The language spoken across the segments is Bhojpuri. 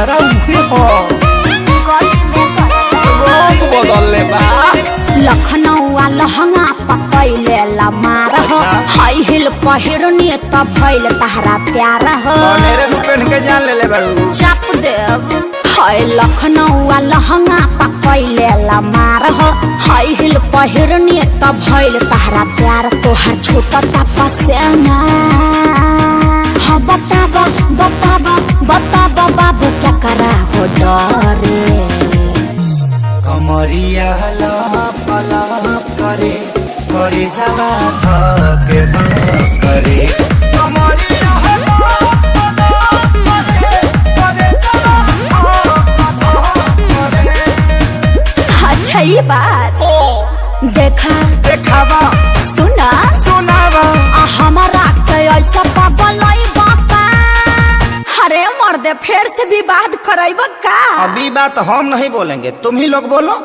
भतरा उहे हो बदल ले बा। लखनऊ लहंगा पकैले ला मार हो हाई हिल पहिरनी त भइल तहरा प्यार हो मेरे रुपन के जान ले बारू चाप देव हाय लखनऊ लहंगा पकैले ला मार हो हाई हिल पहिरनी त भइल तहरा प्यार तोहर छोटा तपसेना हाँ बताबा बताबा बताबा बाबू क्या करा हो डरे कमरिया लप लप करे करे जवा धके करे कमरिया लप लप करे करे जवा धके। अच्छा ये बात देखा देखावा सुना सुनावा हमारा के ऐसा पागलई बापा अरे मर्दे फिर से विवाद करैब का अभी बात हम नहीं बोलेंगे तुम ही लोग बोलो।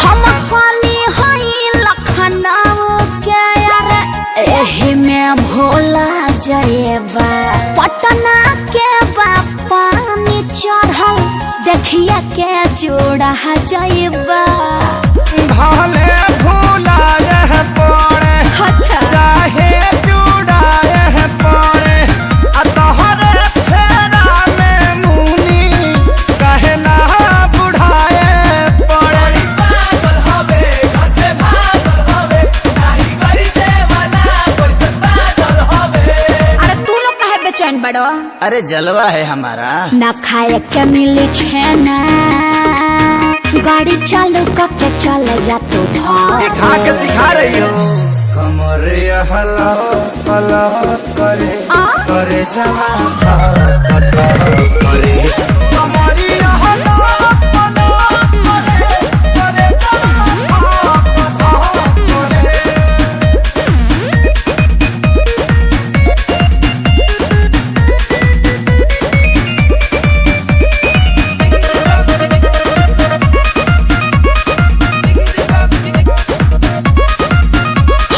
हम काली हई लखनऊ के यार एही में भोला जाएबा पटना के बापा में चढ़ल देखिए के जोड़ा जाएबा भले भूला रह पड़े अच्छा चाहे चुड़ाए पड़े तोहरे फेरा में मुनी कहे ना बुढ़ाए पड़े पागल हवे घर से भागल हवे नाही करी से वाला कोई से पागल हवे। अरे तू लोग काहे बेचैन बड़ो अरे जलवा है हमारा ना खाए के मिली छेना गाड़ी चालू करके चल जा तू दिखा के सिखा रही हो कमरे हला हला करे करे जवा करे कमरे हला हला करे करे जवा करे।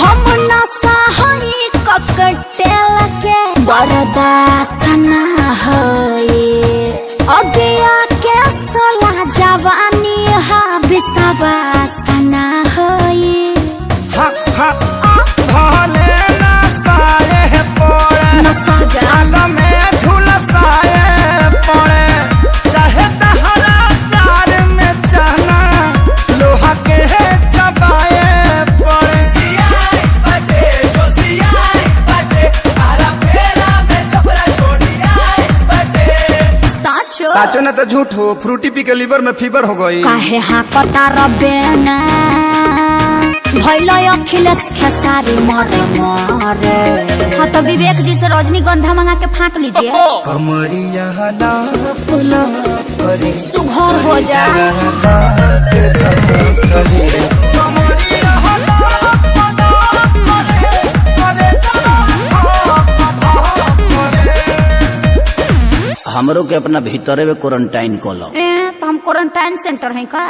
हम नशा हई ककटेल के बर्दाश्त ना होई अगिया के सोला जवानी हा विश्वास ना होई हा हा भले ना साए पड़े नशा जा आग में झुलसाए पड़े चाहे तहरा प्यार में चना लोहा के चबाए पड़े सियाई बटे जो सियाई बटे तारा फेरा में छपरा छोड़ी आई बटे। साचो साचो ना तो झूठ हो फ्रूटी पी के लीवर में फीवर हो गई काहे हाँ कता रबेना भैलो अखिलेश खेसारी मरे मरे हाँ तो विवेक जी से रजनीगंधा मंगा के फाँक लीजिए कमरिया लप लप करे सुघर हो जा हमरो के अपना भीतरे में क्वारंटाइन कर लो। तो हम क्वारंटाइन सेंटर है का।